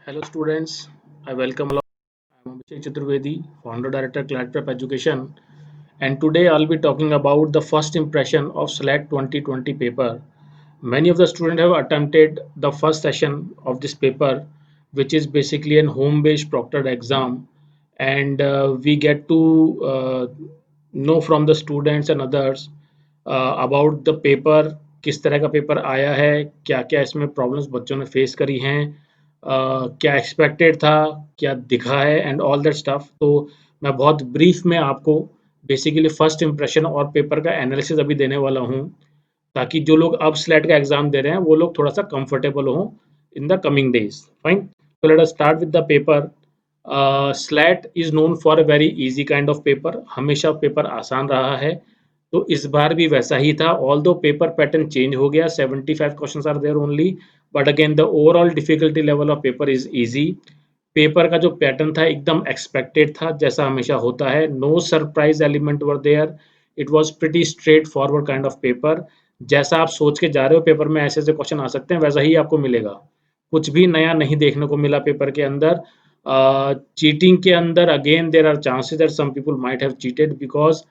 Hello students, I welcome all. I'm Abhishek Chaturvedi, founder director Clat Prep Education, and today I'll be talking about the first impression of SLAT 2020 paper. Many of the students have attempted the first session of this paper, which is basically an home-based proctored exam, and we get to know from the students and others about the paper, किस तरह का paper आया है, क्या क्या इसमें problems बच्चों ने फेस करी हैं, क्या एक्सपेक्टेड था, क्या दिखा है एंड ऑल दैट स्टफ। तो मैं बहुत ब्रीफ में आपको बेसिकली फर्स्ट इंप्रेशन और पेपर का एनालिसिस अभी देने वाला हूँ, ताकि जो लोग अब स्लेट का एग्जाम दे रहे हैं वो लोग थोड़ा सा कंफर्टेबल हों in the coming days. Fine, तो let us start with the paper. Slate is known for a very easy kind of paper. हमेशा पेपर आसान रहा है, तो इस बार भी वैसा ही था। ऑल दो पेपर पैटर्न चेंज हो गया, 75 questions are there only, but again the overall difficulty level of paper is easy. Paper का जो पैटर्न था एकदम एक्सपेक्टेड था, जैसा हमेशा होता है। No surprise element were there, it was pretty straightforward kind of paper. जैसा आप सोच के जा रहे हो पेपर में ऐसे ऐसे क्वेश्चन आ सकते हैं, वैसा ही आपको मिलेगा। कुछ भी नया नहीं देखने को मिला पेपर के अंदर। चीटिंग के अंदर again there are chances that some people might have cheated, because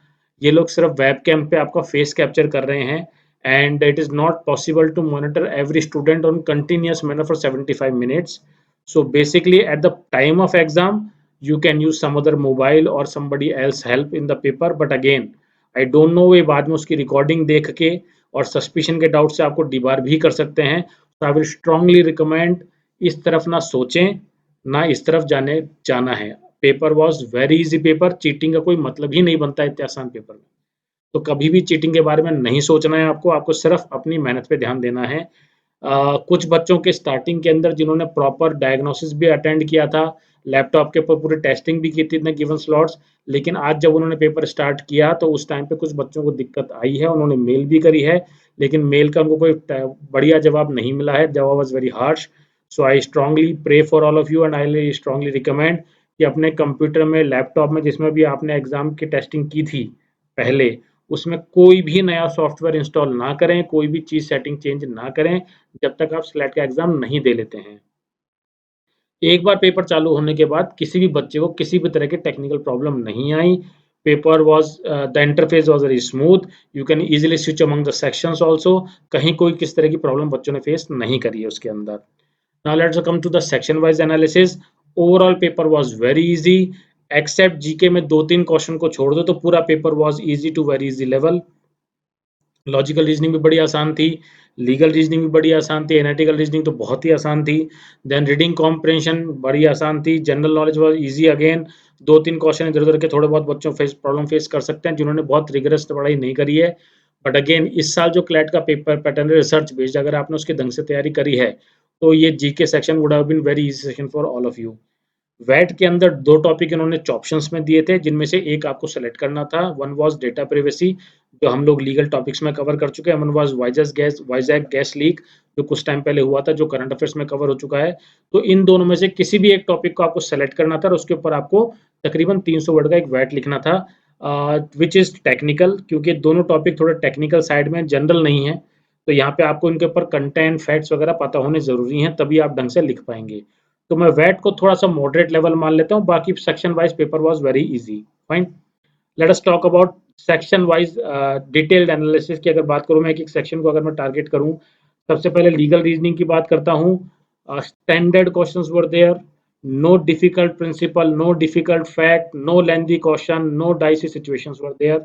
ये लोग सिर्फ वेब कैम पे आपका फेस कैप्चर कर रहे हैं, and it is not possible to monitor every student on continuous manner for 75 minutes. So basically, at the time of exam, you can use some other mobile or somebody else help in the paper. But again, I don't know, ये बाद में उसकी recording देख के और suspicion के doubt से आपको डिबार भी कर सकते हैं। तो आई विल स्ट्रांगली रिकमेंड, इस तरफ ना सोचें, ना इस तरफ जाना है। Paper was very easy paper, cheating का कोई मतलब ही नहीं बनता इतने आसान पेपर में। तो कभी भी चीटिंग के बारे में नहीं सोचना है आपको, आपको सिर्फ अपनी मेहनत पे ध्यान देना है। कुछ बच्चों के स्टार्टिंग के अंदर जिन्होंने प्रॉपर डायग्नोसिस भी अटेंड किया था, लैपटॉप के ऊपर पूरी टेस्टिंग भी की थी इन गिवन स्लॉट्स, लेकिन आज जब उन्होंने पेपर स्टार्ट किया तो उस टाइम पे कुछ बच्चों को दिक्कत आई है। उन्होंने मेल भी करी है, लेकिन मेल का उनको कोई बढ़िया जवाब नहीं मिला है। जवाब was very harsh. So I strongly pray for all of you and I strongly recommend कि अपने कंप्यूटर में, लैपटॉप में, जिसमें भी आपने एग्जाम की टेस्टिंग की थी पहले, उसमें कोई भी नया सॉफ्टवेयर इंस्टॉल ना करें, कोई भी चीज़ सेटिंग चेंज ना करें, जब तक आप स्लेट का एग्जाम नहीं दे लेते हैं। एक बार पेपर चालू होने के बाद किसी भी बच्चे को किसी भी तरह की टेक्निकल प्रॉब्लम नहीं आई। Paper was, the interface was very smooth, you can easily switch among the sections also. कहीं कोई किस तरह की प्रॉब्लम बच्चों ने फेस नहीं करी है उसके अंदर। Now let's come to the section wise analysis. Overall paper was very easy, except GK में दो तीन क्वेश्चन को छोड़ दो तो पूरा paper was easy to very easy level. Logical reasoning भी बड़ी आसान थी, लीगल रीजनिंग भी बड़ी आसान थी, एनालिटिकल रीजनिंग तो बहुत ही आसान थी। देन रीडिंग कॉम्प्रहेंशन बड़ी आसान थी। General knowledge was easy again. दो तीन क्वेश्चन इधर उधर के थोड़े बहुत बच्चों फेस प्रॉब्लम फेस कर सकते हैं जिन्होंने बहुत रिगरस पढ़ाई नहीं करी है। बट अगेन इस साल जो क्लैट का पेपर पैटर्न रिसर्च बेस्ड, अगर आपने उसके ढंग से तैयारी करी है तो ये GK section would have been very easy section for all of you. वैट के अंदर दो टॉपिक इन्होंने ऑप्शंस में दिए थे, जिनमें से एक आपको सेलेक्ट करना था। वन वाज डेटा प्रिवेसी, जो हम लोग लीगल टॉपिक्स में कवर कर चुके हैं। One was Vizag gas leak, जो कुछ टाइम पहले हुआ था, जो करंट अफेयर्स में कवर हो चुका है। तो इन दोनों में से किसी भी एक टॉपिक को आपको सेलेक्ट करना था और उसके ऊपर आपको तकरीबन 300 वर्ड का एक वैट लिखना था, विच इज टेक्निकल, क्योंकि दोनों टॉपिक थोड़े टेक्निकल साइड में, जनरल नहीं है। तो यहाँ पे आपको इनके ऊपर कंटेंट फैक्ट्स वगैरह पता होने जरूरी हैं, तभी आप ढंग से लिख पाएंगे। तो मैं वैट को थोड़ा सा मॉडरेट लेवल मान लेता हूँ, बाकी section wise paper was very easy. Fine, let us talk about section wise detailed analysis की। अगर बात करूँ मैं एक एक सेक्शन को अगर मैं टारगेट करूँ, सबसे पहले लीगल रीजनिंग की बात करता हूँ। Standard questions were there, no difficult principle, no difficult fact, no lengthy question, no dicey situations were there.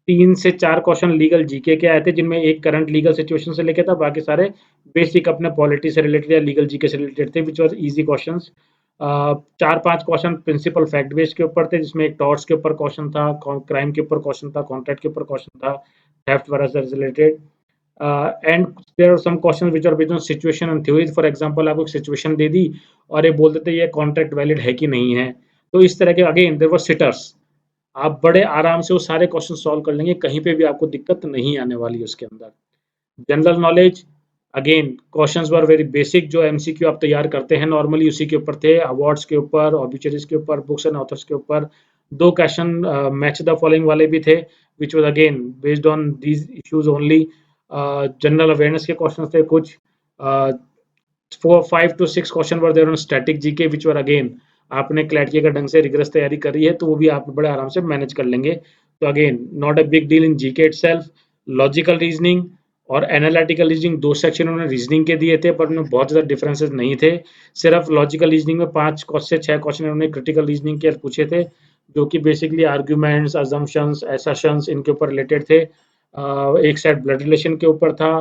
3 से 4 क्वेश्चन लीगल जीके के आए थे, जिनमें एक करंट लीगल सिचुएशन से लेके था, बाकी सारे बेसिक अपने पॉलिटी से रिलेटेड या लीगल जीके से रिलेटेड थे, which was easy questions. 4-5 question principle fact based के ऊपर थे, जिसमें एक टॉर्ट्स के ऊपर क्वेश्चन था, क्राइम के ऊपर क्वेश्चन था, कॉन्ट्रैक्ट के ऊपर क्वेश्चन था, थेफ्ट वगैरह से related. And there are some question which are based on situation and theory. For example आपको एक सिचुएशन दे दी और ये बोल देते ये कॉन्ट्रैक्ट वैलिड है कि नहीं है। तो इस तरह के अगेन देयर वर सिटर्स, आप बड़े आराम से वो सारे क्वेश्चन सॉल्व कर लेंगे, कहीं पे भी आपको दिक्कत नहीं आने वाली है उसके अंदर। General knowledge, again questions were very basic, जो एमसीक्यू आप तैयार करते हैं नॉर्मली उसी के ऊपर थे। अवार्ड्स के ऊपर, ऑब्ituaries के ऊपर, बुक्स एंड ऑथर्स के ऊपर। दो क्वेश्चन मैच द फॉलोइंग वाले भी थे, which was again based on these issues only. General awareness के क्वेश्चन थे कुछ। 4 5 to 6 question were there on static GK which were again आपने क्लैट की अगर ढंग से रिगरस तैयारी करी है तो वो भी आप बड़े आराम से मैनेज कर लेंगे। तो again not a big deal in GK itself. Logical reasoning और एनालिटिकल रीजनिंग 2 सेक्शन उन्होंने रीजनिंग के दिए थे, पर उनमें बहुत ज़्यादा डिफरेंसेस नहीं थे। सिर्फ लॉजिकल रीजनिंग में 5 से 6 क्वेश्चन उन्होंने क्रिटिकल रीजनिंग के पूछे थे, जो कि बेसिकली आर्ग्यूमेंट्स, असम्पशंस, असर्शंस इनके ऊपर रिलेटेड थे। एक सेट ब्लड रिलेशन के ऊपर था।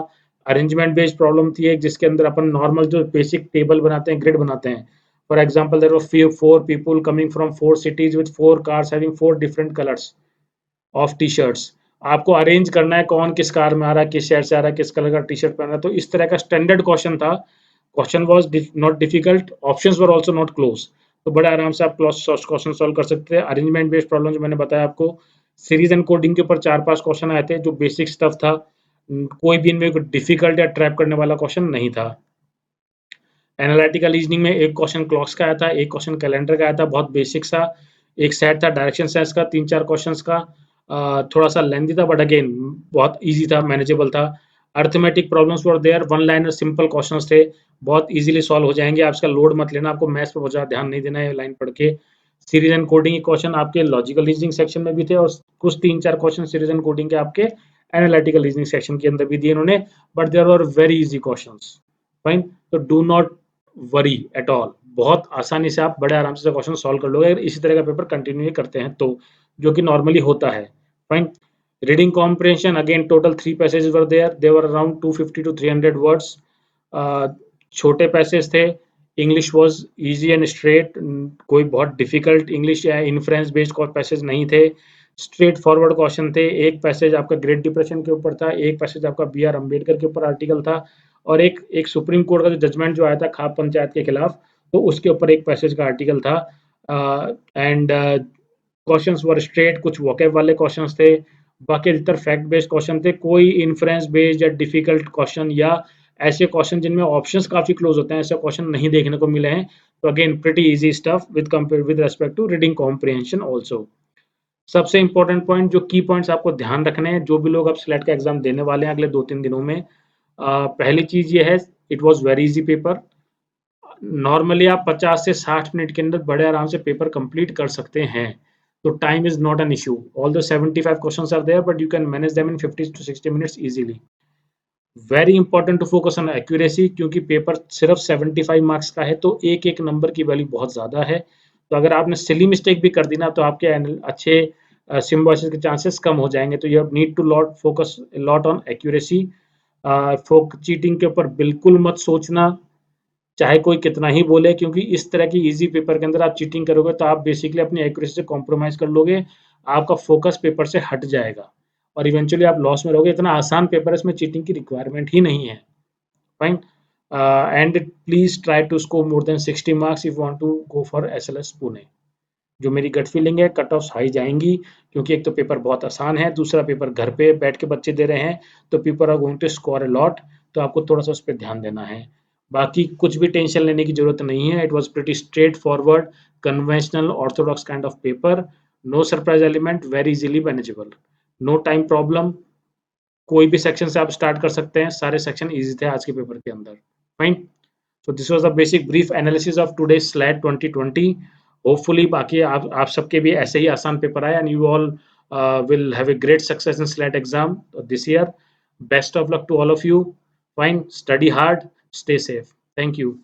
अरेंजमेंट बेस्ड प्रॉब्लम थी एक, जिसके अंदर अपन नॉर्मल जो बेसिक टेबल बनाते हैं, ग्रिड बनाते हैं। For example there were 4 people coming from 4 cities with 4 cars having 4 different colours of T shirts. आपको अरेंज करना है कौन किस कार में आ रहा है, किस शहर से आ रहा है, किस कलर का टी शर्ट पहन रहा है। तो इस तरह का स्टैंडर्ड क्वेश्चन था। Question was not difficult, options were also not close. तो बड़े आराम से आप क्वेश्चन सॉल्व कर सकते हैं। अरेंजमेंट बेस्ड प्रॉब्लम जो मैंने बताया आपको, सीरीज एंड कोडिंग के ऊपर 4 5 क्वेश्चन आए थे जो बेसिक स्टफ था। कोई भी इनमें डिफिकल्ट या ट्रैप करने वाला क्वेश्चन नहीं था। एनालिटिकल रीजनिंग में एक क्वेश्चन क्लॉक्स का आया था, एक क्वेश्चन कैलेंडर का आया था, बहुत बेसिक सा। एक सेट था डायरेक्शन सेंस का 3 4 क्वेश्चंस का। थोड़ा सा लेंथी था बट अगेन बहुत इजी था, मैनेजेबल था। Arithmetic problems were there, one liner simple questions थे, बहुत इजीली सॉल्व हो जाएंगे। आप इसका लोड मत लेना, आपको मैथ्स पर बहुत ज़्यादा ध्यान नहीं देना है लाइन पढ़ के। सीरीज एंड कोडिंग के क्वेश्चन आपके लॉजिकल रीजनिंग सेक्शन में भी थे, और कुछ 3 4 क्वेश्चन सीरीज एंड कोडिंग के आपके एनालिटिकल रीजनिंग सेक्शन के अंदर भी दिए इन्होंने, but there were very easy questions. Fine. तो do not worry at all, बहुत आसानी से आप बड़े आराम से क्वेश्चन सॉल्व कर लोगे अगर इसी तरह का पेपर कंटिन्यू करते हैं तो, जो कि नॉर्मली होता है। Fine. Reading comprehension again total 3 passage were there, they were around 250 to 300 words. छोटे पैसेज थे। English was easy and straight, कोई बहुत डिफिकल्ट इंग्लिश या इन्फ्रेंस बेस्ड पैसेज नहीं थे। स्ट्रेट फॉरवर्ड क्वेश्चन थे। एक पैसेज आपका ग्रेट डिप्रेशन के ऊपर था, एक पैसेज आपका बी आर अम्बेडकर के ऊपर आर्टिकल था, और एक एक सुप्रीम कोर्ट का जो जजमेंट जो आया था खाप पंचायत के खिलाफ, तो उसके ऊपर एक पैसेज का आर्टिकल था। एंड क्वेश्चंस वर स्ट्रेट, कुछ वोकैब वाले क्वेश्चंस थे, बाकी अधिकतर फैक्ट बेस्ड क्वेश्चन थे। कोई इन्फ्रेंस बेस्ड या डिफिकल्ट क्वेश्चन या ऐसे क्वेश्चन जिनमें ऑप्शंस काफी क्लोज होते हैं, ऐसे क्वेश्चन नहीं देखने को मिले हैं। तो again pretty easy stuff with compare with respect to reading comprehension also. सबसे इंपॉर्टेंट पॉइंट, जो की पॉइंट्स आपको ध्यान रखने हैं जो भी लोग अब स्लेट का एग्जाम देने वाले हैं अगले 2 3 दिनों में। पहली चीज ये है, it was very easy paper. Normally आप 50 से 60 मिनट के अंदर बड़े आराम से पेपर कंप्लीट कर सकते हैं। तो time is not an issue, all the 75 questions are there but you can manage them in 50 to 60 minutes easily. Very important to focus on accuracy, क्योंकि पेपर सिर्फ 75 मार्क्स का है, तो एक एक नंबर की वैल्यू बहुत ज़्यादा है। तो अगर आपने सिली मिस्टेक भी कर दी ना, तो आपके अच्छे सिम्बॉयसिस के चांसेस कम हो जाएंगे। तो you need to lot focus lot on accuracy. फोक चीटिंग के ऊपर बिल्कुल मत सोचना, चाहे कोई कितना ही बोले, क्योंकि इस तरह की इजी पेपर के अंदर आप चीटिंग करोगे तो आप बेसिकली अपनी एक्यूरेसी से कॉम्प्रोमाइज कर लोगे, आपका फोकस पेपर से हट जाएगा और इवेंचुअली आप लॉस में रहोगे। इतना आसान पेपर है, इसमें चीटिंग की रिक्वायरमेंट ही नहीं है। Fine. And please try to score more than 60 marks if want to go for SLS Pune. जो मेरी गट फीलिंग है, कट ऑफ हाई जाएंगी, क्योंकि एक तो पेपर बहुत आसान है, दूसरा पेपर घर पे बैठ के बच्चे दे रहे हैं, तो people are going to score a lot. तो आपको थोड़ा सा उस पर ध्यान देना है। बाकी कुछ भी टेंशन लेने की जरूरत नहीं है। It was pretty straightforward, conventional orthodox kind of paper. No surprise element, very easily manageable, no time problem. कोई भी सेक्शन से आप स्टार्ट कर सकते हैं, सारे सेक्शन इजी थे आज के पेपर के अंदर। Fine. So this was the basic brief analysis of today's SLAT 2020. Hopefully बाकी आप सबके भी ऐसे ही आसान पेपर आए and you all will have a great success in SLAT exam this year. Best of luck to all of you. Fine, study hard, stay safe. Thank you.